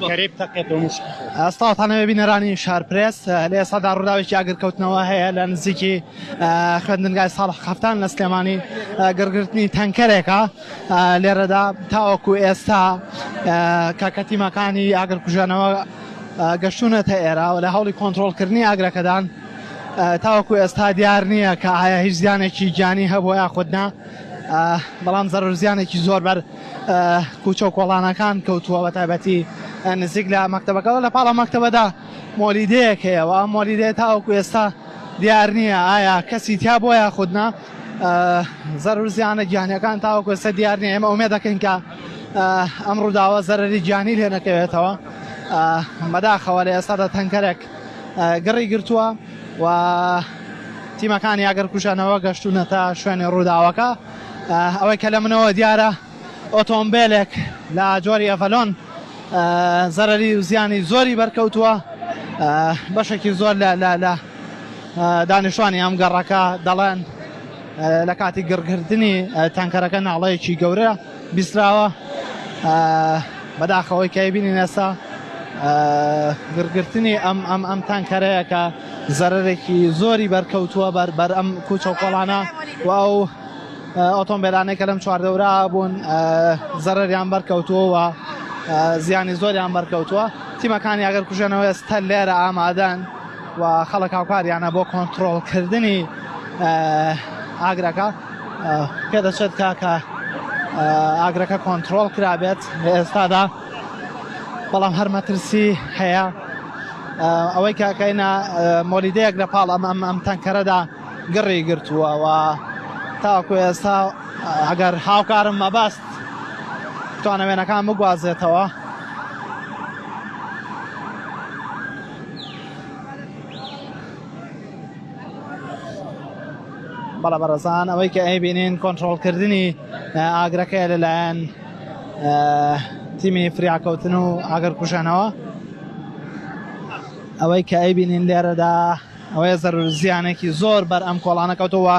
کەریب تەقێت و مشک ئەستاوتانەوە بینەرانی شارپرس لە ئێستادا ڕووداوێکی ئاگرکەوتنەوە هەیە لە نزیکی خوێندنگای ساڵح خەفتان لە سلێمانی گرگرتنی تەنکەرێکە لێرەدا تاوەکو ئێستا کە تیمەکانی ئاگرکوژانەوە گەشتونەتە ئێرە و لە هەوڵی کۆنتترۆلکردنی ئاگرەکەدان تاوەکو ئێستا دیار نییە کە ئایا هیچ زیانێکی گیانی هەبوو یاخودنا بەڵام زەرور زیانێکی زۆر بەر کوچە و کۆڵانەکان کەوتووە بە تایبەتی نزیک لە مەکتەبەکەەوە لە پاڵە مەکتەبەدا مۆلیدەیەک هەیەەوە مۆلیدەیە تاوەکو ئێستا دیار نییە ئایا کەسی تیا بۆ یاخودنا زەرور زیانە گیانیەکان تاوەکو ئێستا دیار نییە ئێمە ئومێ دەکەین کە ئەم ڕووداوە زەرری گیانی لێ نەکەوێتەوە بەداخەوە لە ئێستادا تەنکەرێک گڕی گرتووە و تیمەکانی ئاگرکوژانەوە گەشتونەتە شوێنی ڕووداوەکە ئەوەی کە لە منەوە دیارە ئۆتۆمبیلێک لە جۆری ئەڤەلۆن زەرەری و زیانی زۆری بەرکەوتووە بەشێکی زۆر لە دانیشتوانی ئەم گەڕەکە دەڵێن لە کاتی گڕگرتنی تەنکەرەکە ناڵەیەکی گەورە بیستراوە بەداخەوەی کە بینین ئێستا گرگرتنی ئەم تانکەرەیە کە زەرێکی زۆری بەرکەوتووە بەر ئەم کوچە و کۆڵانە و ئەو ئۆتۆمبیلانەی کە لەم چواردەورا بوون زەرریان بەرکەوتووە و زیانی زۆریان بەرکەوتووە تیمەکانی ئاگرکوژانەوە ئێستا لێرە ئامادەن و خەڵک هاوکاریانە بۆ کۆنتترۆلکردنی ئاگرەکە پێدەچێت کە ئاگرەکە کۆنتترۆل کرابێت لە ئێستادا بەڵام هەر مەترسی هەیە ئەوەی کاکەینە مۆلیدەیەک لە پاڵ ئەم تەنکەرەدا گڕی گرتووە و تاوەکو ئێستا ئەگەر هاوکارم مەبەست توانە وێنەکان بگوازێتەوە بەڵە بەڕێزان ئەوەی کە ئەیبینین کۆنتترۆلکردنی ئاگرەکەی لەلایەن تیمی فریاکەوتن و ئاگرکوژانەوە ئەوەی کە ئەیبینین لێرەدا ئەوەیە زەرور زیانێکی زۆر بەر ئەم کۆڵانە کەوتەوە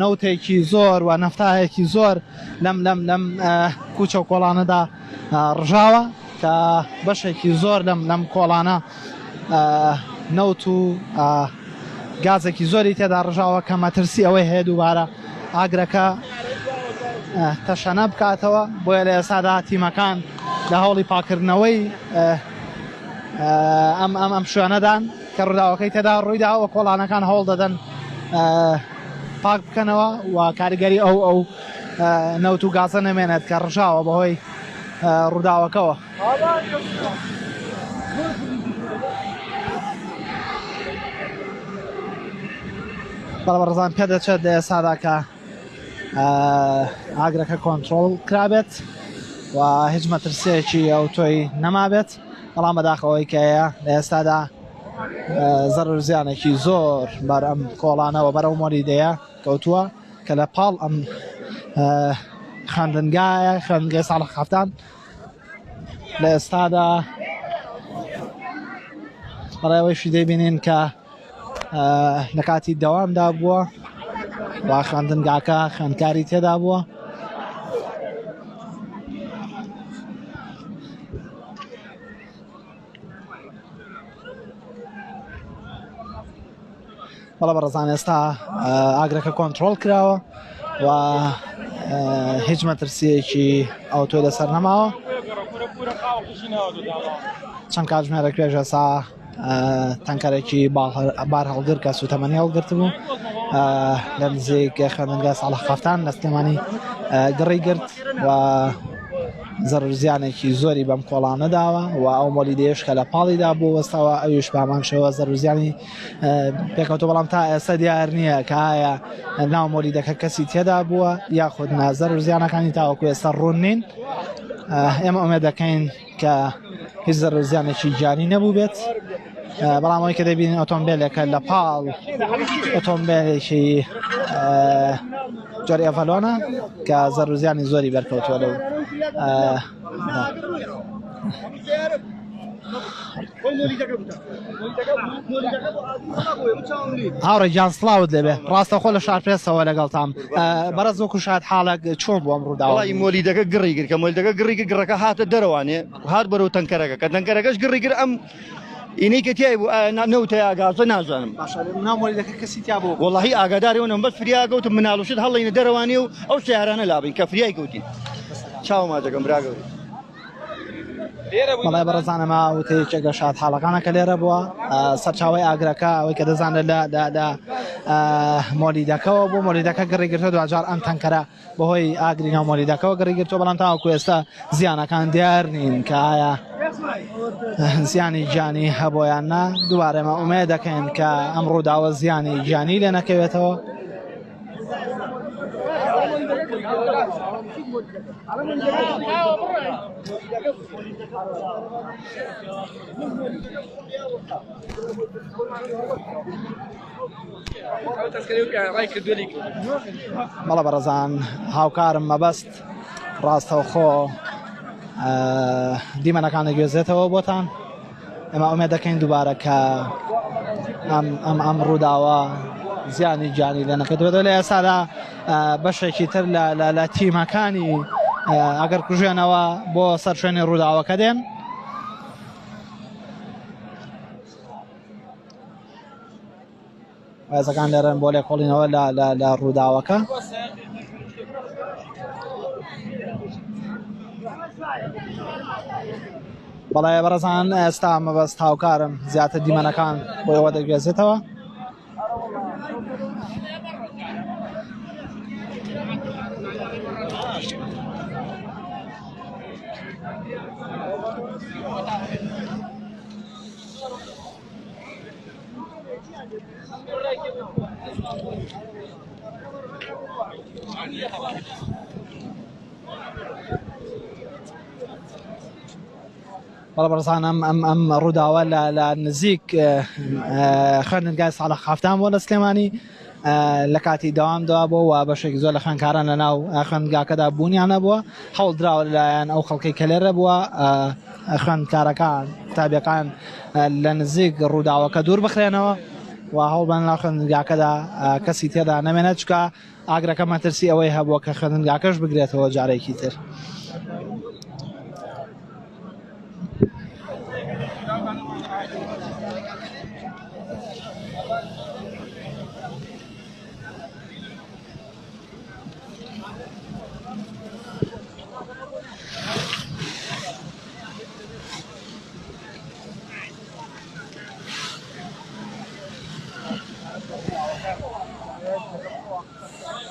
نەوتێکی زۆر و نەفتایەکی زۆر لەم کوچە و کۆڵانەدا ڕژاوە کە بەشێکی زۆر لەم کۆڵانە نەوت و گازێکی زۆری تێدا ڕژاوە کە مەترسی ئەوەی هەیە دووبارە ئاگرەکە تەشەنە بکاتەوە بۆیە لە ئێستادا تیمەکان لە هەوڵی پاکردنەوەی ئەم شوێنەدان کە ڕووداوەکەی تێدا ڕوویداوە کۆڵانەکان هەوڵ دەدەن پاک بکەنەوە و کاریگەری ئەو نەوت و گازە نەمێنێت کە ڕژاوە بەهۆی ڕووداوەکەوە بەڵام پێ دەچێت لە ئێستادا کە ئاگرەکە کۆنتترۆل کرابێت و هیچ مەترسێکی ئەو تۆی نەمابێت بەڵام بەداخەوەی کەیە لە ئێستادا زەرور زیانێکی زۆر بەر ئەم کۆڵانەوە بەرەو مۆلیدەیە کەوتووە کە لە پاڵ ئەم خوێندنگایە خوێندنگای ساڵح خەفتان لە ئێستادا بەڕێوەیشی دەبینین کە لە کاتی دەوامدا بووە و خوێندنگاکە خوێندکاری تێدا بووە بەڵام بەڕێزان ئێستا ئاگرەکە کۆنتترۆل کراوە و هیچ مەترسیەکی ئەو تۆی لەسەر نەماوە چەند کاتژمێرە کوێژە سا تەنکەرێکی بار هەڵگر کە سوتەمەنی هەڵگرت بوو لە نزیک خوێندنگای ساڵح خەفتان لە سلێمانی گڕی گرت و زەرور زیانێکی زۆری بەم کۆڵانە داوە و ئەو مۆلیدەیەش کە لە پاڵیدا بوو وەستاوە ئەویش بامان شەوە زەرور زیانی پێکەوتە بەڵام تا ئێستا دیار نییە کە ئایا ناو مۆلیدەکە کەسی تێدا بووە یاخود زەرور زیانەکانی تاوەکو ئێستا ڕوون نین ئێمە ئومێد دەکەین کە هیچ زەرور زیانێکی گیانی نەبوو بێت بەڵام ئەوەی کە دەبینین ئۆتۆمبیلێکە لە پاڵ ئۆتۆمبیلێکی جۆری ئەڤەلۆنە کە زەرور زیانی زۆری بەرکەوتووە لەو هاوڕێ گیان سڵاوت لێبێ ڕاستەخۆ لە شارپرێسەوە لەگەڵتام بەرەز وەکو شاد حاڵک چۆن بۆ ئەم ڕووداوە وڵی مۆلیدەکە گڕی گر کە مۆلیدەکە گڕی گڕەکە هاتە دەرەوانێ هات بەرەو تەنکەرەکە کە تەنکەرەکەش گڕی گر ئەم ئینەی کە تیای بوو نەوتە ئاگازە نازانم نامۆلیدەکە کەسی تا بوو وڵی ئاگاداریەوەم بەس فریا گەوتم مناڵوشت هەڵینە دەرەوانی و ئەو سیارانە لابین کە فریای گەوتین چاو ماجەکەم براگەوری بەڵای بەڕزانەما وتەیەکێک لە شاد حاڵەکانە کە لێرە بووە سەرچاوی ئاگرەکە ئەوەی کە دەزانێت لە مۆلیدەکەەوە بۆ مۆلیدەکە گڕیگرتە دوجار ئەم تەنکەرە بەهۆی ئاگری ناو مۆلیدەکەەوە گڕیگرتۆ بەڵام تاوەکو ئێستا زیانەکان دیار نین کە ئایا زیانی گیانی هەبۆیان نا دووارێمە ئومێ دەکەین کە ئەم ڕووداوە زیانی گیانی لێ نەکەوێتەوە بەڵە بەڕزان هاوکارم مەبەست ڕاستەوخۆ دیمەنەکانە گوێزێتەوە بۆتان ئێمە ئومێ دەکەین دووبارە کە ئەم ڕووداوە زیانی گیانی لێ نەکەوێتەوە لە ئێسادا بەشێکی تر لە تیمەکانی ئەگەر کوژێنەوە بۆ سەر شوێنی ڕووداوەکە دێن وێزەکان لێرن بۆ لێکۆڵینەوە لە ڕووداوەکە بەڵای بەڕزان ئێستا مەبەست هاوکارم زیاتر دیمەنەکان بۆ ئەوە دەگوێزێتەوە بەڵە بەڕزان ئەم ڕووداوە لە نزیک خوێندنگای ساڵح خافتان بۆ لە سلێمانی لە کاتی دەوامدا بۆ و بەشێکی زۆر لە خوێندکاران لە ناو خوێندگاکەدا بوونیان نەبووە هەوڵ دراوە لەلایەن ئەو خەڵکەی کە لێرە بووە خوێندکارەکان تابیەکان لە نزیک ڕووداوەکە دوور بخرێنەوە و هەوڵ بەن لە خوێندنگاکەدا کەسی تێدا نەمێنێت چکە ئاگرەکە مەترسی ئەوەی هەبووە کە خوێندنگاکەش بگرێتەوە جارێکی تر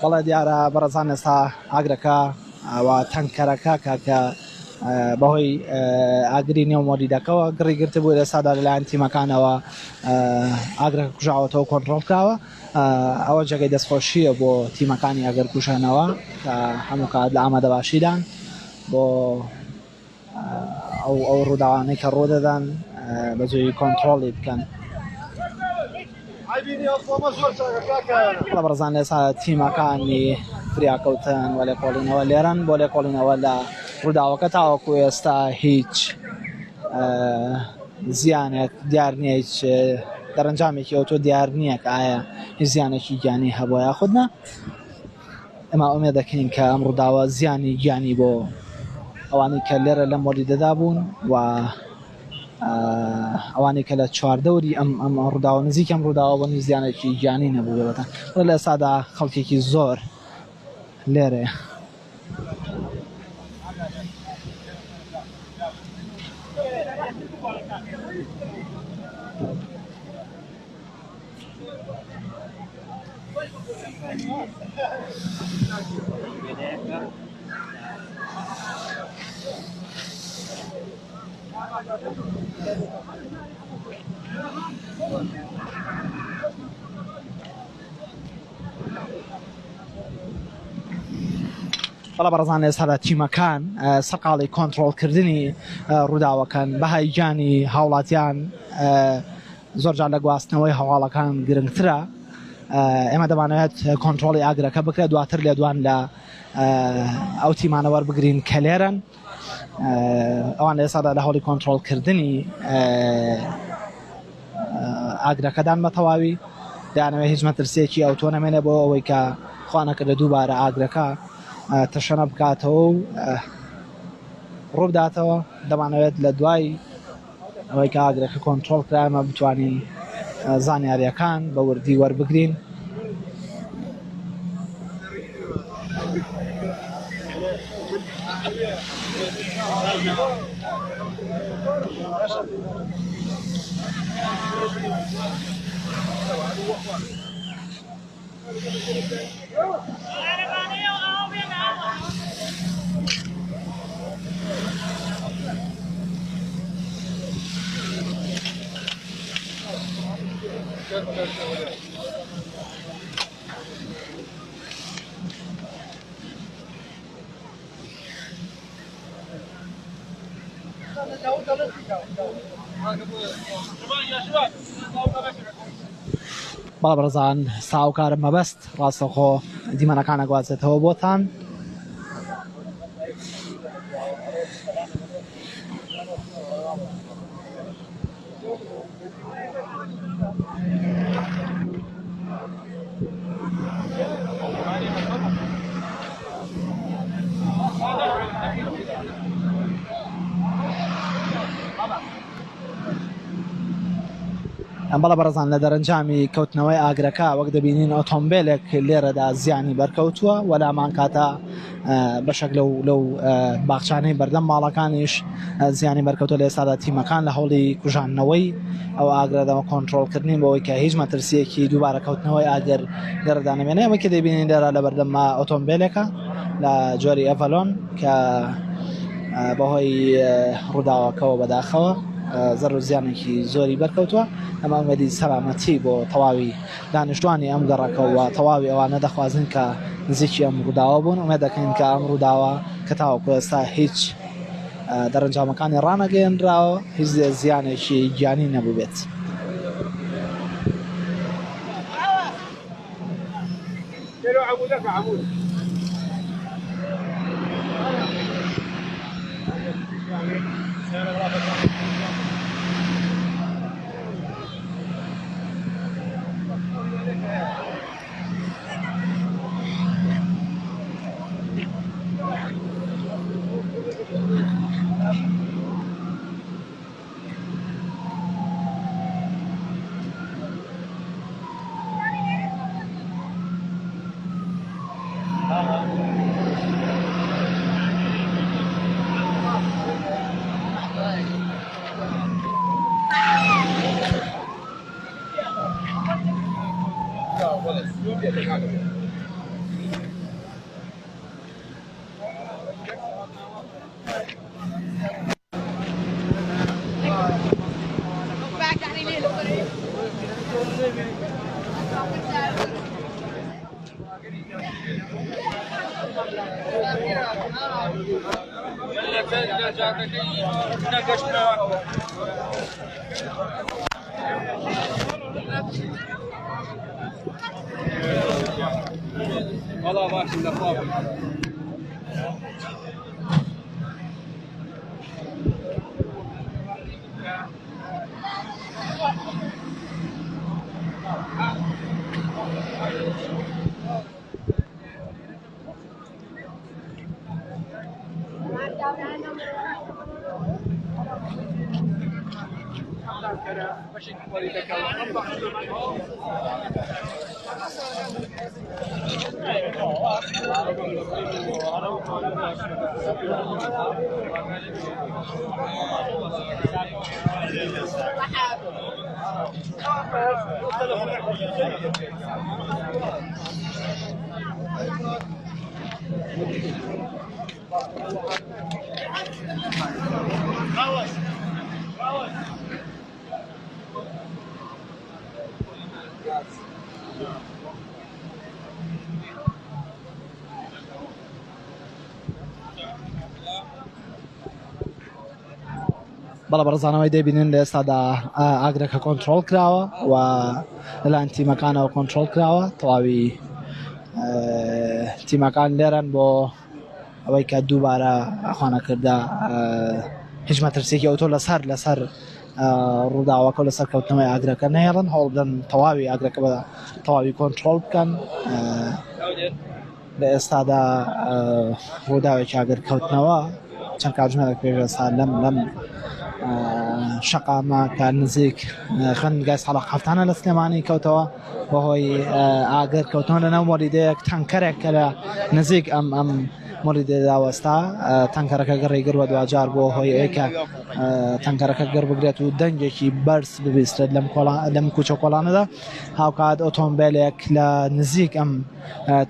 بەڵێ دیارە بەڕزان ئێستا ئاگرەکە تەنکەرەکە کە بەهۆی ئاگری نێو مۆلیدەکەەوە گڕی گرتە بوو ئێستادا لەلایەن تیمەکانەوە ئاگرەکە کوژاوەتەوە کۆنتڕۆڵ کراوە ئەوە جێگەی دەستخۆشیە بۆ تیمەکانی ئەگەر کوشانەوە کە هەموو کات لە ئامادەباشیدان بۆ ئەو ڕووداوانەی کە ڕوودەدان بەجێی کۆنتڕۆڵی بکەن بەڕزان ئێستا تیمەکانی فریاکەوتن و لێکۆڵینەوە لێرن بۆ لێکۆڵینەوە لە ڕووداوەکە تاوەکو ئێستا هیچ زیانێک دیار نییە هیچ دەرەنجامێکی ئەوتۆ دیار نییە کە ئایا هیچ زیانێکی گیانی هەبووە یاخودنا ئێمە ئومێد دەکەین کە ئەم ڕووداوە زیانی گیانی بۆ ئەوانەی کە لێرە لە مۆلیدەدا بوون و ئەوانەی کە لە چواردەوری ئەم ڕووداوە نزیک ئەم ڕووداوە بۆ زیانێکی گیانی نەبوو بێتە لە ئێستادا خەڵکێکی زۆر لێرە بەڵە بەڕزان ئێستا لە تیمەکان سەرقاڵی کۆنتڕۆڵکردنی ڕووداوەکان بەهای گیانی هاوڵاتیان زۆرجار لە گواستنەوەی هەواڵەکان گرنگترە ئێمە دەمانەوێت کۆنتڕۆڵی ئاگرەکە بکرێت دواتر لێدوان لە ئەو تیمانە وەربگرین کە لێرن ئەوان لە ئێستادا لە هەوڵی کۆنتترۆلکردنی ئاگرەکەدان بە تەواوی دایانەوێت هیچ مەترسیەکی ئەو تۆ نەمێنێ بۆ ئەوەی کە خوانەکە لە دووبارە ئاگرەکە تەشەنە بکاتەوە و ڕووبداتەوە دەمانەوێت لە دوای ئەوەی کە ئاگرەکە کۆنتترۆل کرامە بتوانین زانیاریەکان بە وردی وەربگرین بەڵە بەڕێزان ساوکارم مەبەست ڕاستەخۆ دیمەنەکان ئەگوازێتەوە بۆتان بەڵە بەڕێزان لە دەرەنجامی کەوتنەوەی ئاگرەکە وەک دەبینین ئۆتۆمبیلێک لێرەدا زیانی بەرکەوتووە وەلامان کاتە بەشێک لەو باخچانەی بەردەم ماڵەکانیش زیانی بەرکەوتە لە ئێستادا تیمەکان لە هەوڵی کوژانەوەی ئەو ئاگرەدەوە کۆنتترۆلکردنی بەوەی کە هیچ مەترسیەکی دووبارە کەوتنەوەی ئاگر لێرەدا نەمێنێ ئەوەی کە دەبینین لێرە لە بەردەم ئۆتۆمبیلێکە لە جۆری ئەڤەلۆن کە بەهۆی ڕووداوەکەەوە بەداخەوە زەر و زیانێکی زۆری بەرکەوتووە ئەمە ئەمەدی سەلامەتی بۆ تەواوی دانیشتوانی ئەم گەڕەکەەوە تەواوی ئەوانە دەخوازن کە نزیکی ئەم ڕووداوە بوون ئەمە دەکەین کە ئەم ڕووداوە کە تاوەکو ئێستا هیچ دەرەنجامەکانی ڕانەگەێنراوە هیچ زیانێکی گیانی نەبوو بێت. Valla var şimdi lafı abi. بەڵە بەڕزانەوەی دەبینن لە ئێستادا ئاگرەکە کۆنتترۆل کراوە و لەلایەن تیمەکانەوە کۆنتترۆل کراوە تەواوی تیمەکان لێرن بۆ ئەوەی کە دووبارە ئەخوانە کردە هیچ مەترسێکی ئەوتۆ لەسەر ڕووداوەکە و لەسەر کەوتنەوەی ئاگرەکە نەهێڵن هەوڵ بدەن تەواوی ئاگرەکە بە تەواوی کۆنتترۆل بکەن لە ئێستادا ڕووداوێکی ئاگرکەوتنەوە چەند کاتژمێرێک پێشەسا لەم شەقامە کە نزیک خوێندنگای ساڵح هەفتانە لە سلێمانی کەوتەوە بەهۆی ئاگر کەوتنەوە لەناو مۆریدەیەک تەنکەرێک کە لە نزیک ئەم مۆریدەدا وەستا تەنکەرەکە گەڕی گر بە دوجار بۆ هۆی ئەوەیە تەنکەرەکە گەڕ بگرێت و دەنگێکی بەرز ببیسترێت لەم کوچە کۆڵانەدا هاوکات ئۆتۆمبیلێک لە نزیک ئەم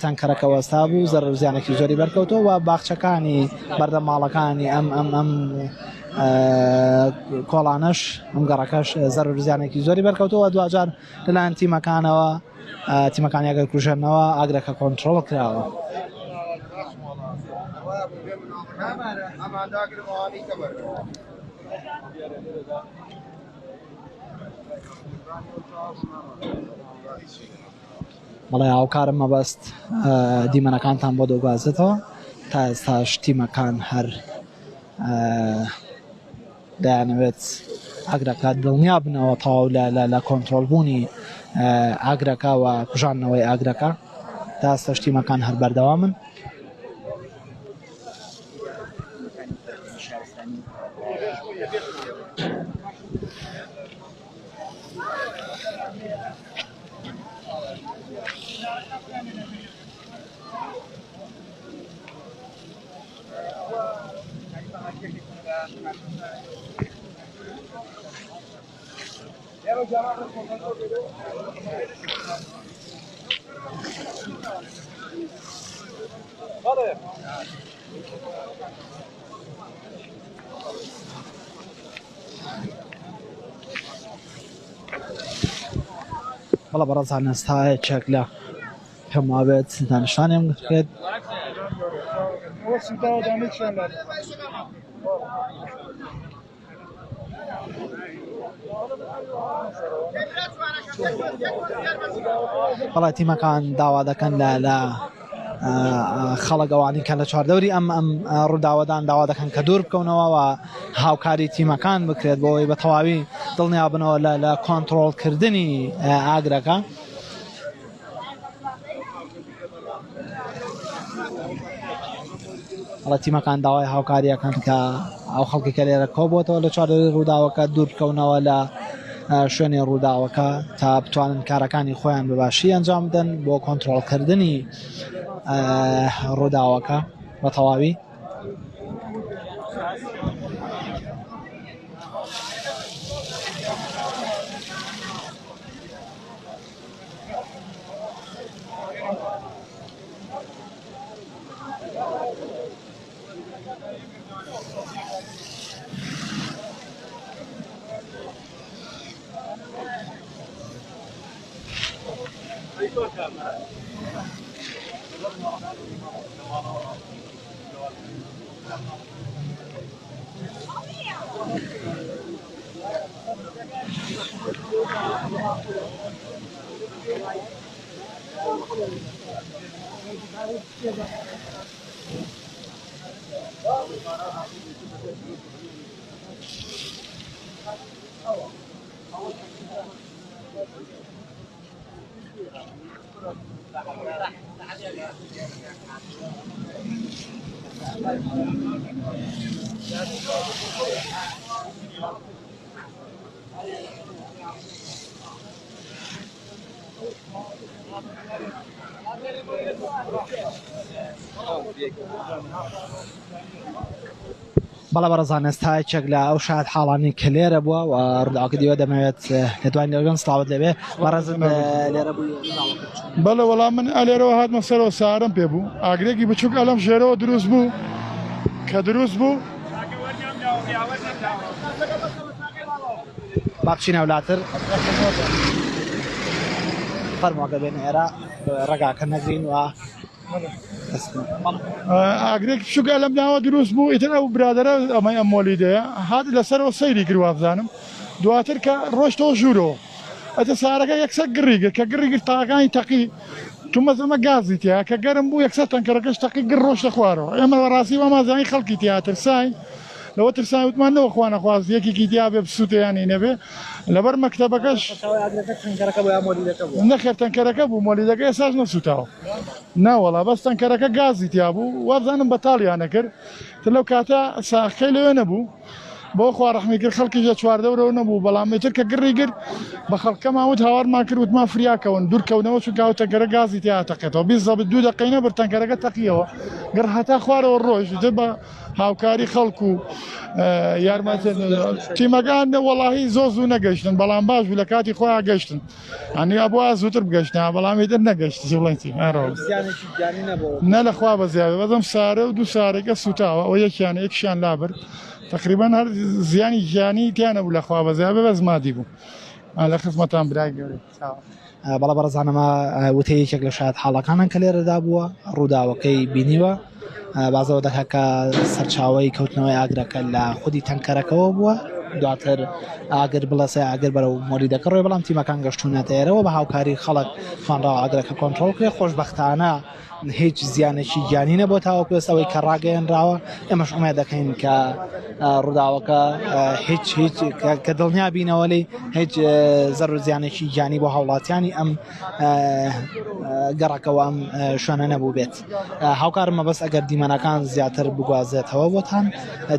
تەنکەرەکە وەستا بوو زەرر زیانێکی زۆری بەرکەوتەوە و باخچەکانی بەردەماڵەکانی ئەم کۆڵانش ئەم گەڕەکەش زەرر زیانێکی زۆری بەرکەوتەوە دوجار لەلایەن تیمەکانی ئەگەر کوژێنەوە ئاگرەکە کۆنتترۆڵ کراوە. بەڵێ هاوکارم مەبەست دیمەنەکانتان بۆ دەوگازێتەوە تا ئێستاش تیمەکان هەر دەیانەوێت ئاگرەکە دڵنیا بنەوە تەواو لە کۆنتترۆلبوونی ئاگرەکە و کوژانەوەی ئاگرەکە تا ئێستاش تیمەکان هەر بەردەوامن. بەڵە بەڕێزان ئێستا چێک لە پێمابێت دانیشتوانێم بکرێت بەڵێ تیمەکان داوا دەکەن لە خەڵەگەوانی کە لە چواردەوری ئەم ڕووداوەدان داوا دەکەن کە دوور بکەونەوە و هاوکاری تیمەکان بکرێت بۆەوەی بە تەواوی دڵنیا بنەوە لە کۆنتترۆڵکردنی ئاگرەکە. بەڵێ تیمەکان داوای هاوکاریەکەن کە ئەو خەڵکی کە لێرە کۆبووەتەوە لە چواردەوری ڕووداوەکە دوور بکەونەوە لە شوێنی ڕووداوەکە تا بتوانن کارەکانی خۆیان بەباشی ئەنجام بدەن بۆ کۆنتترۆڵکردنی ڕووداوەکە بە تەواوی. بەڵە بەڕێزان ئێستا چێک لە ئەو شاد حاڵانی کە لێرە بووە و ڕووداوەکە دیوە دەمەوێت لەدوای لەگەن سڵاوت لێبێ بەڕێزت لێرە بووی. بەڵێ وەڵام من ئەلێرەوە هاتمە سەرەوە سارم پێ بوو ئاگرێکی بچووک ئەلەم ژێرەوە دروست بوو کە دروست بوو با بچینە وڵاتر فەرمووەکە بێنە ئێرە ڕێگاکە نەگرین و ئاگرێک بچووک ئەلەم ناوە دروست بوو ئیتر ئەو برادەرە ئەمەی ئەم مۆلیدەیە هات لەسەرەوە سەیری کردوابزانم دواتر کە ڕۆشتەوە ژوورەوە ئەتە سارەکە یەکسەر گڕی کرد کە گڕی کرد تاقەکانی تەقی چون مەزەمە گازی تیا کە گەرم بوو یەکسەر تەنکەرەکەش تەقیگر ڕۆشتە خوارەوە ئێمە بەڕاستی وەمازانی خەڵکی تیا ترسای لەوە ترسان وتمانەوە خوا نەخواست یەکێکی تیا بێ بسووتیانی نەبێ لەبەر مەکتەبەکەش نەخێر تەنکەرەکە بوو مۆلیدەکە ئێساش نەسووتاوە ناوەڵا بەس تەنکەرەکە گازی تیا بوو وابزانم بەتاڵیانە کرد تر لەو کاتە ساخەی لەوێ نەبوو بۆ خوا ڕەحمی کرد خەڵکیشە چواردەورەوە نەبوو بەڵام مێتر کە گڕی کرد بە خەڵکەمان وت هاوارمان کرد وتمان فریاکەون دوورکەونەوە چونکە تەنکەرە گازی تیا تەقێتەوە 20 2 دقەی نەبەر تەنکەرەکە تەقیەوە گڕ هەتا خوارەوە ڕۆژ تر بە هاوکاری خەڵک و یارمەتە تیمەکان وەڵاهی زۆر زوو نەگەشتن بەڵام باش بوو لە کاتی خۆیان گەشتن هەنی بۆ زووتر بگەشتن بەڵامی در نەگەشت بڵێنی نە لەخوا بە زیاوی بەدەم سارە و دوو سارێکە سوتاوە ئەو یەکیانە یەکشیان لابرد تقریبا هەر زیانی ژیانی تیانە بوو لەخوا بە زیاوی بە زمادی بوو لە خزمەتان برای گەورەی بەڵە بەڕزانەمە وتەیەکێک لە شاید حاڵەکانان کە لێرەدا بووە ڕووداوەکەی بینیوە بازەوە دەکات کە سەرچاوی کەوتنەوەی ئاگرەکە لە خودی تەنکەرەکەەوە بووە دواتر ئاگر بڵەسە ئاگر بەرە و مۆریدەکە ڕێ بەڵام تیمەکان گەشتونەتەیەرەوە بە هاوکاری خەڵک توانراوە ئاگرەکە کۆنتترۆل کرێ خۆشببختانە هیچ زیانێکی گیانی نەبوو تاوەکوێستەوەی کە ڕاگەیەنراوە ئێمەش ئومێ دەکەین کە ڕووداوەکە هیچ کە دڵنیا بینەوەی هیچ زەر و زیانێکی گیانی بۆ هاوڵاتیانی ئەم گەڕەکەەوە ئەم شوێنە نەبوو بێت هاوکارمە بەس ئەگەر دیمەنەکان زیاتر بگوازێتەوە بۆتان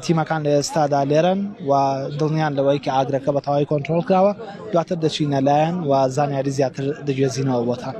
تیمەکان لە ئێستادا لێرن و دڵنیان لەوەی کە ئاگرەکە بە تەواوی کۆنتترۆل کراوە دواتر دەچینە لایەن و زانیاری زیاتر دەگوێزینەوە بۆتان.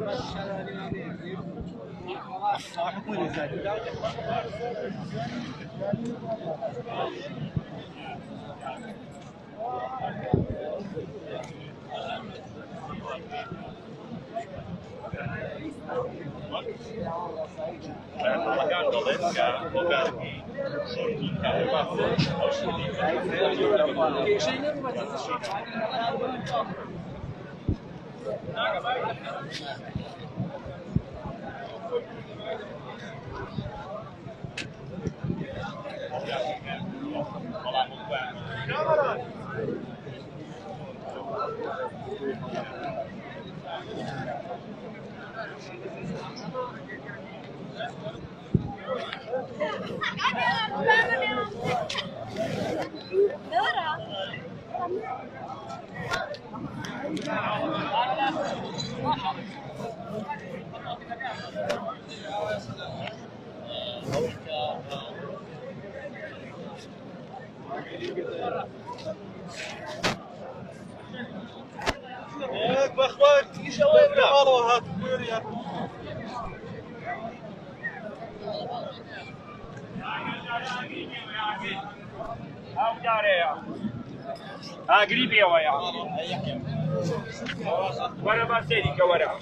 قريب يا ويا وانا ما سيدي كورا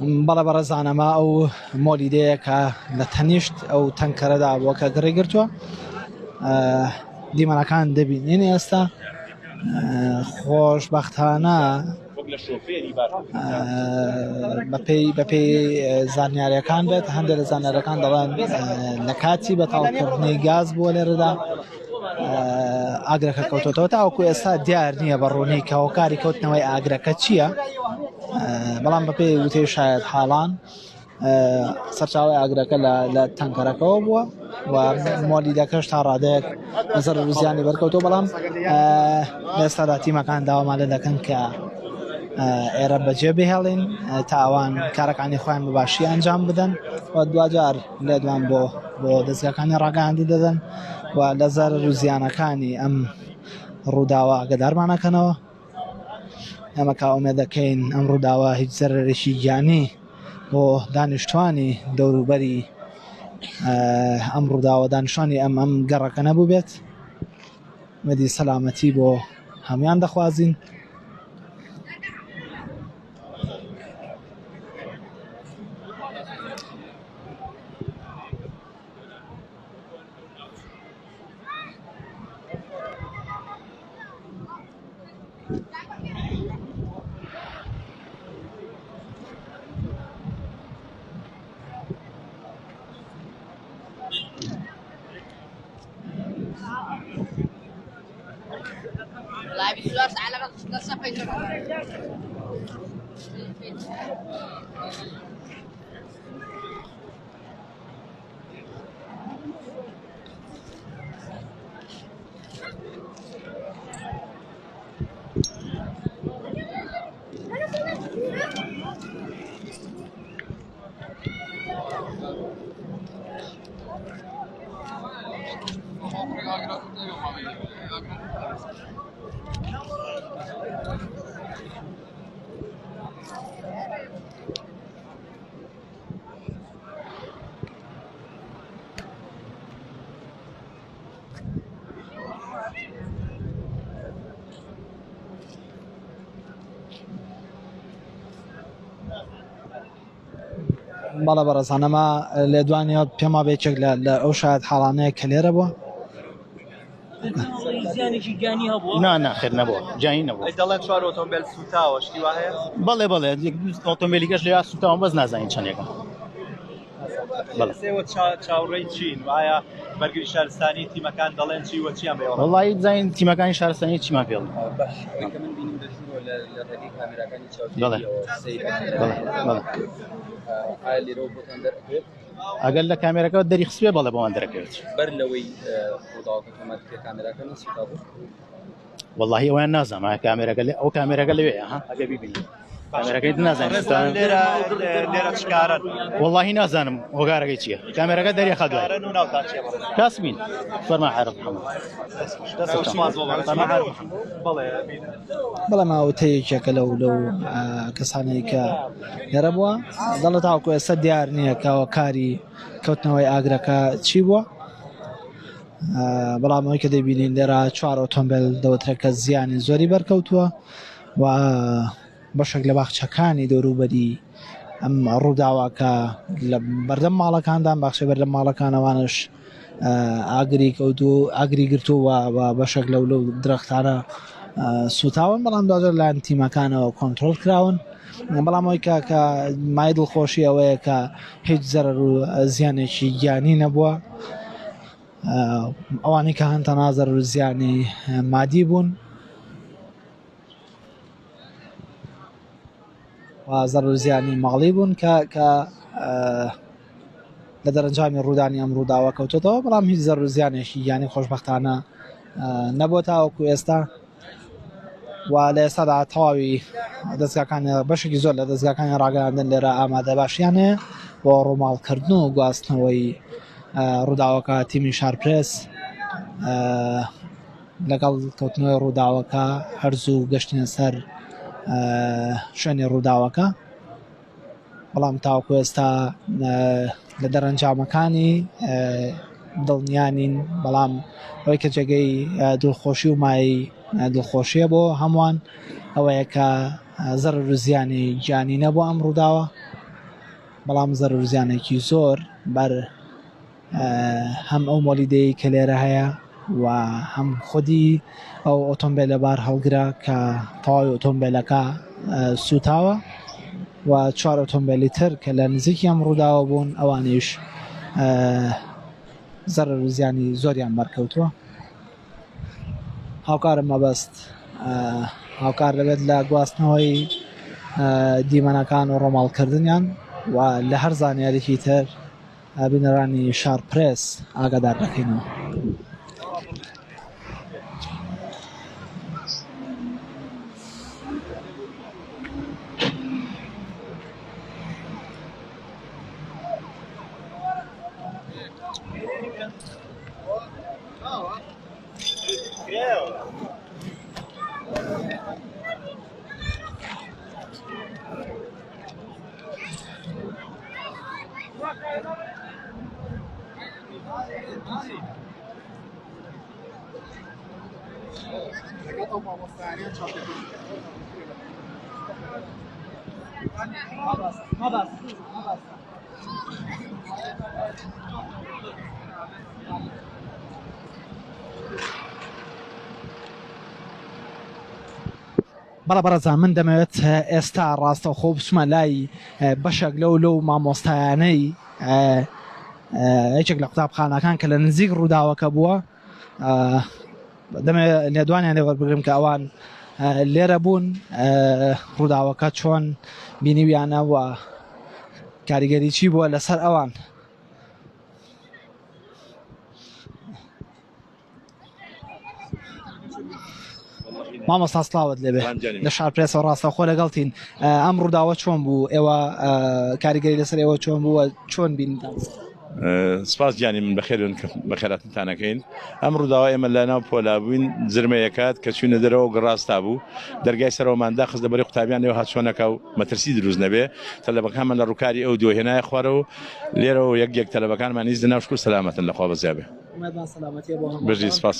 بەڵە بەڕێزانەمە ئەو مۆلیدەیە کە لە تەنیشت ئەو تەنکەرەدا بووە کە گڕی گرتووە دیمەنەکان دەبینین ئێستا خۆشبەختانە بەپێی زانیاریەکان بێت هەندێک لە زانیاریەکان دەڵێن لە کاتی بەتاڵکردنی گاز بووە لێرەدا ئاگرەکە کەوتۆتەوە تاوەکو ئێستا دیار نییە بەڕوونی کە هۆکاری کەوتنەوەی ئاگرەکە چییە بەڵام بەپێی وتەی شاید حاڵان سەرچاوی ئاگرەکە لە تەنکەرەکەەوە بووە و مۆلیدەکەش تا ڕادەیەک نەزەر روزیانی بەرکەوتەوە بەڵام ئێستادا تیمەکان داوامالە دەکەن کە ئێرە بەجێ بهێڵین تا ئەوان کارەکانی خۆیان بەباشی ئەنجام بدەن و دوجار لێدوان بۆ دەستگاکانی ڕاگەاندی دەدەن و لە زەرەر و زیانەکانی ئەم ڕووداوە ئاگدارمانەکەنەوە ئەمە کا ئومێد دەکەین ئەم ڕووداوە هیچ زەرەرێکی گیانی بۆ دانیشتوانی دەوروبەری ئەم ڕووداوە دانیشتوانی ئەم گەڕەکە نەبوو بێت مەدی سەلامەتی بۆ هەمویان دەخوازین بەڵە بەڕێزانەمە لێدوانیەوە پێما بێچێک لە ئەو شاید حاڵانەیە کە لێرە بووە زیانێکی گیانی هەبووە؟ نا ناخێر نەبووە جایی نەبووە دەڵێن 4 ئۆتۆمبیل سوتاوە شتی وا هەیە؟ بەڵێ بەڵێ ئۆتۆمبیلیکەش لێ سوتاوە بەس نازانین چەندێکە سێوە چاوڕێی چین وایە بەرگری شارستانی تیمەکان دەڵێن چی وە چیان بێوە وڵی بزانین تیمەکانی شارستانی چیمان پێڵ من بینیم دەچوونەوە لە ڕێگەی کامێراکانی بەڵێ ئایا لێرەوە بۆتان دەرەکەوێت ئەگەر لە کامێرەکەەوە دەریخسوێ بەڵێ بۆمان دەرەکەوێت بەر لەوەی ڕووداوەکە کەمات پێ کامێراکە نسوتا بوو والله ئەویان نازانم کامێرەکە ئەو کامێرەکە لەوێ ها ئەگە بیبینی کامێرەکەی نازانین لێرە چکارن والله نازانم هۆگارەکەی چییە کامێرەکە دەریخە دوای کاسبین فەرما عارف بەڵام ماوتەیەکێکە لەو کەسانەی کە لێرە بووە دەڵێت تاوەکو ئێستا دیار نییە کەەوە کاری کەوتنەوەی ئاگرەکە چی بووە بەڵام ئەوەی کە دەبینین لێرە 4 ئۆتۆمبیل دەوترێت کە زیانی زۆری بەرکەوتووە و بەشێک لە باخچەکانی دەوروبەری ئەم ڕووداواکە لە بەردەم ماڵەکاندان باخچە بەردەم ماڵەکانەوانش ئاگری کەوتو ئاگری گرتووە و بەشێک لەو درەختانە سوتاون بەڵام دوجار لایەن تیمەکانەوە کۆنتترۆل کراون بەڵام ئەوی کە مای دڵخۆشی ئەوەیە کە هیچ زەرەر و زیانێکی گیانی نەبووە ئەوانەی کە هەن تەنها زەرەر و زیانی مادی بوون زەرەر و زیانی ماڵی بوون کە لە دەرەنجامی ڕوودانی ئەم ڕووداوە کەوتێتەوە بەڵام هیچ زەرەر و زیانێکی یانی خۆشبەختانە نەبووە تاوەکو ئێستا و لە ئێستادا تەواوی دەستگاکانی بەشێکی زۆر لە دەستگاکانی ڕاگەاندن لێرە ئامادە باشیان هەیە بۆ ڕووماڵکردن و گواستنەوەی ڕووداوەکە تیمی شارپرێس لەگەڵ کەوتنەوەی ڕووداوەکە هەرزوو گەشتینە سەر شوێنی ڕووداوەکە بەڵام تاوەکو ئێستا لە دەرەنجامەکانی دڵنیانین بەڵام ئەوەی کە جێگەی دڵخۆشی و مای دڵخۆشیە بۆ هەمووان ئەوەیە کە زەرەر و زیانی گیانی نەبوو ئەم ڕووداوە بەڵام زەرورزیانێکی زۆر بەر هەم ئەو مۆلیدەی کە لێرە هەیە و هەم خودی ئەو ئۆتۆمبیلە بار هەڵگرا کە تەواوی ئۆتۆمبیلەکە سوتاوە و 4 ئۆتۆمبیلی تر کە لە نزیکی ئەم ڕووداوە بوون ئەوانیش زەرورزیانی زۆریان بەرکەوتووە. هاوکارم مەبەست هاوکار دەبێت لە گواستنەوەی دیمەنەکان و ڕۆماڵکردنیان و لە هەر زانیاریی تر بینەرانی شار پرێس ئاگادار دەکەینەوە. بەڵە بەڕەزان من دەمەوێت ئێستا ڕاستەوخۆ بچمە لای بەشێک لەو مامۆستایانەی هیچێک لە قوتابخانەکان کە لە نزیک ڕووداوەکە بووە دەمەوێت لێدوانیان لێ وەربگرم کە ئەوان لێرە بوون ڕووداوەکە چۆن بینیویانە و کاریگەری چی بووە لەسەر ئەوان. مامۆستا سڵاوت لێبێ لە شار پرێسەوە ڕاستەوخۆ لەگەڵتین. ئەم ڕووداوە چۆن بوو؟ ئێوە کاریگەری لەسەر ئێوە چۆن بووە؟ چۆن بینیتان؟ سپاس گیانی من بەخێراتتانەکەین. ئەم ڕووداوە ئێمە لە ناو پۆلا بووین زرمەیەکات کە چوونە دەرەوە گڕاستا بوو دەرگای سەرەوەماندا خست دەبەری قوتابیان لێەوە هاتچۆنەکە و مەترسی دروست نەبێ تەلەبەکانمان لە ڕووکاری ئەو دۆهێنایە خوارەوە لێرەوە یەک تەلەبەکانمان هیچ دەناو شکر سەلامەتن لەخوا بەزیابێ. بەژی سپاس.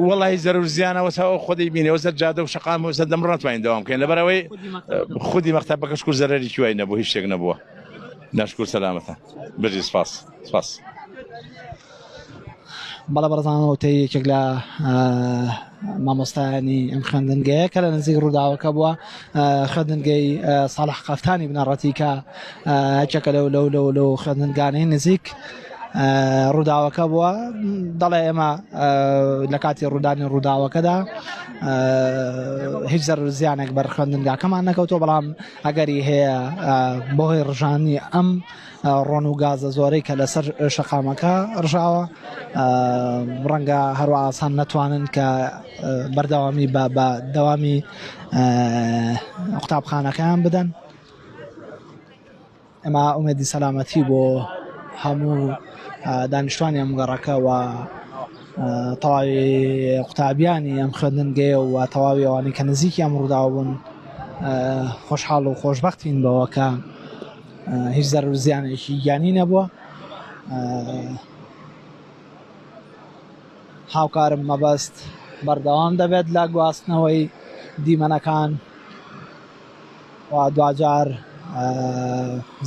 وەڵی زەرورزیانەوە تا خۆی بینەوە سەر جادە و شەقام و سەر دەم ڕاتوانین دەوام بکەین لەبەرەوەی خودی مەختەبەکە شکر زەرەری کوای نەبوو هیچ شتێک نەبووە. ناشکر سەلامەتە بەژی سپاس. بەڵە بەڕزانەوە تە یەکێک لە مامۆستایانی ئەم خوێندنگەیە کە لە نزیک ڕووداوەکە بووە خوێندنگەی ساڵح قەفتانی بنەڕەتی کە هەچێکە لەو خوێندنگانەی نزیک ڕووداوەکە بووە. دەڵێ ئێمە لە کاتی ڕوودانی ڕووداوەکەدا هیچ زەرورزیانێک بەر خوێندنگاکەمان نەکەوتۆ بەڵام ئەگەری هەیە بۆ هۆی ڕژانی ئەم ڕۆن و گازە زۆرەی کە لەسەر شەقامەکە ڕژاوە ڕەنگە هەروە ئاسان نەتوانن کە بەردەوامی بە دەوامی قوتابخانەکەیان بدەن. ئەمە ئومێدی سەلامەتی بۆ هەموو دانیشتوانی ئەم گەڕەکە و تەواوی قوتابیانی ئەم خوێندنگەیە و تەواوی ئەوانی کە نزیکی ئەم ڕووداوە بوون خۆشحاڵ و خۆشبەختین بەوە کە هیچ زەرورزیانێکی گیانی نەبووە. هاوکارم مەبەست بەردەوام دەبێت لە گواستنەوەی دیمەنەکان و دوجار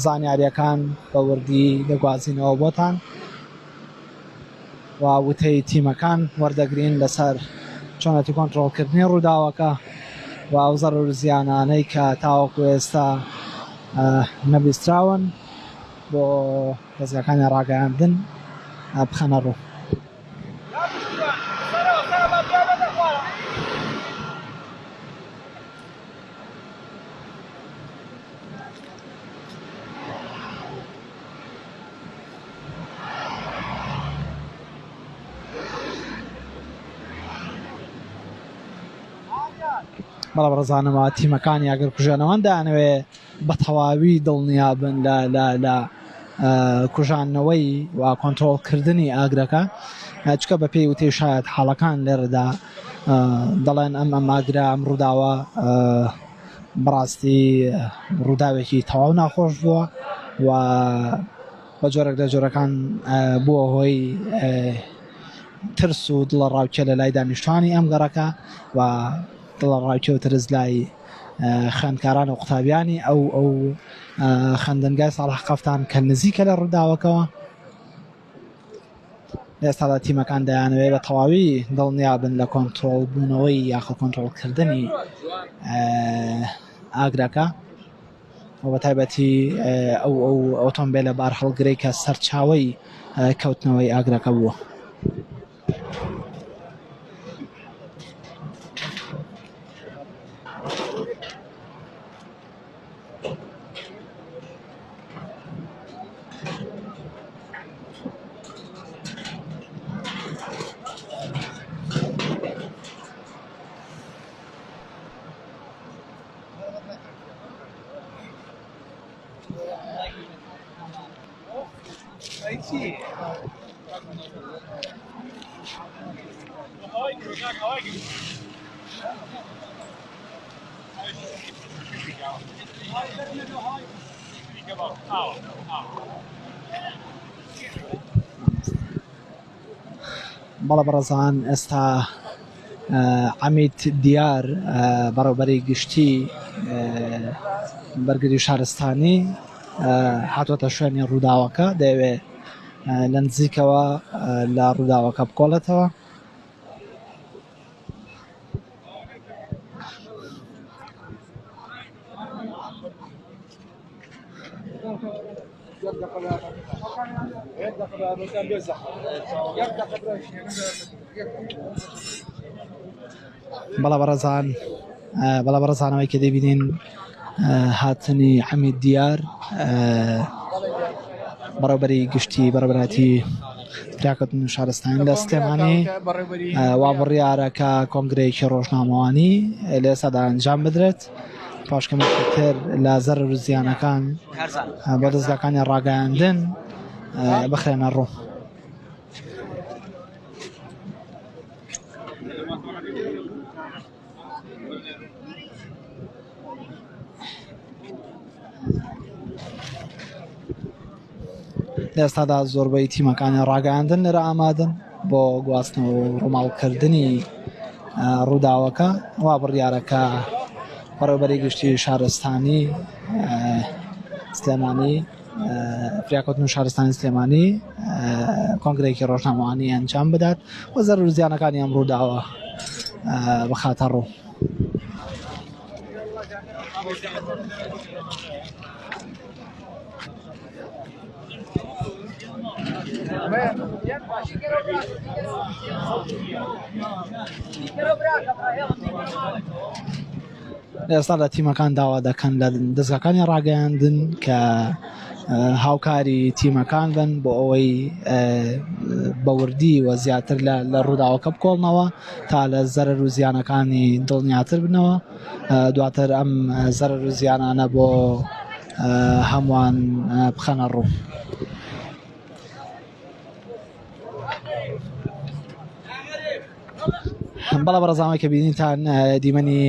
زانیاریەکان بە وردی دەگوازینەوە بۆتان و وتەی تیمەکان وەردەگرین لەسەر چۆنەتی کۆنتڕۆڵکردنی ڕووداوەکە و ئەو زەرورزیانانەی کە تاوەکو ئێستا نەبیستراون بۆ ڕێزگاکانی ڕاگەیاندن بخەنە ڕوو. بەڵام ڕزانەوە تیمەکانی ئەگەر کوژانەوەن دانەوێ بە تەواوی دڵنیابن لە کوژانەوەی و کۆنتڕۆڵکردنی ئاگرەکە چکە بە پێی وتەی شاید حاڵەکان لێرەدا دەڵێن ئەم ئاگرا ئەم ڕووداوە بەڕاستی ڕووداوێکی تەواو ناخۆش بووە و بە جۆرەك لە جۆرەکان بووە هۆی ترس و دڵە ڕاوکێ لە لای دانیشتوانی ئەم گەڕەکە و دڵە ڕاوکێ و ترس لای خوێندکاران و قوتابیانی ئەو خوێندنگای ساڵح قەفتان کە نزیکە لە ڕووداوەکەوە لە ئێستادا تیمەکان دەیانەوێت بە تەواوی دڵنیابن لە کۆنتڕۆڵ بوونەوەی یاخە کۆنتڕۆڵکردنی ئاگرەکە و بە تایبەتی ئەو ئۆتۆمبیلە بار هەڵگرەی کە سەرچاوەی کەوتنەوەی ئاگرەکە بووە. بەڵە بەڕێزان ئێستا عەمید دیار بەڕێوەبەری گشتی بەرگری شارستانی هاتوۆتە شوێنی ڕووداوەکە دەیەوێت لە نزیکەوە لە ڕووداوەکە بکۆڵێتەوە. بەڵە بەڕێزانەوەی کە دەبینین هاتنی عەمید دیار بەڕێوەبەری گشتی بەڕێوەبەراتی فراکەوتن شارستانی لە سلێمانی وا بڕیارەکە کۆنگرەیەکی ڕۆژنامەوانی لە ئێستادا ئەنجام بدرێت پاشکەمێکتر لە زەرەر و زیانەکان بۆ دەستگاکانی ڕاگەیاندن بخرێنە ڕوو. لە ئێستادا زۆربەی تیمەکانی ڕاگەیاندن لەرە ئامادەن بۆ گواستنەوە و ڕووماڵکردنی ڕووداوەکە وا بڕیارەکە بەڕێوەبەری گشتی شارستانی سلێمانی فراکەوتن شارستانی سلێمانی کۆنگرەیەکی ڕۆژنامەوانی ئەنجام بدات و زەرەر و زیانەکانی ئەم ڕووداوە بخاتە ڕوو. لە ئێستادا تیمەکان داوا دەکەن لە دەستگاکانی ڕاگەیاندن کە هاوکاری تیمەکان بن بۆ ئەوەی بەوردی و زیاتر لە ڕووداوەکە بکۆڵنەوە تا لە زەرەر و زیانەکانی دڵنیاتر بنەوە دواتر ئەم زەرەر و زیانانە بۆ هەمووان بخەنە ڕوو. بەڵە بەڕێزانەوەی کە بینیتان دیمەنی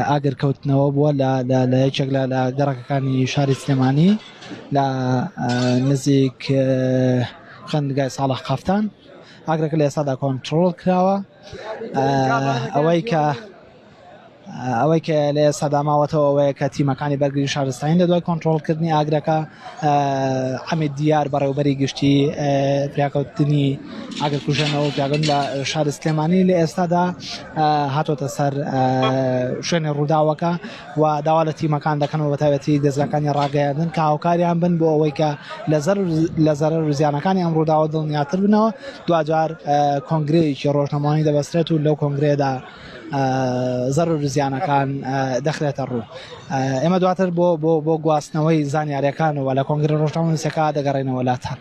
ئاگرکەوتنەوە بووە لە یەکێک لە گەڕەکەکانی شاری سلێمانی لە نزیک خوێندنگای ساڵح قەفتان. ئاگرەکە لە ئێستادا کۆنتڕۆڵ کراوە. ئەوەی کە لە ئێستادا ماوەتەوە ئەوەیە کە تیمەکانی بەرگری شارستانی لە دوای کۆنتڕۆڵکردنی ئاگرەکە عەمید دیار بەڕێوەبەری گشتی فراکەوتنی ئاگرکوژێنەوە و فراکەوتن لە شاری سلێمانی لە ئێستادا هاتۆتە سەر شوێنی ڕووداوەکە و داوا لە تیمەکان دەکەنەوە بە تایبەتی دەستگاکانی ڕاگەیاندن کە هاوکاریان بن بۆ ئەوەی کە لە زەرەر و زیانەکانی ئەم ڕووداوە دڵنیاتر بنەوە. دوجار کۆنگرەیەکی ڕۆژنامەوانی دەبەسترێت و لەو کۆنگرەیەدا زەرەر و زیانەکان دەخرێتە ڕوو. ئێمە دواتر بۆ گواستنەوەی زانیاریەکان و لە کۆنگرە ڕۆژنامەنووسەکە دەگەڕێنەوە لاتان.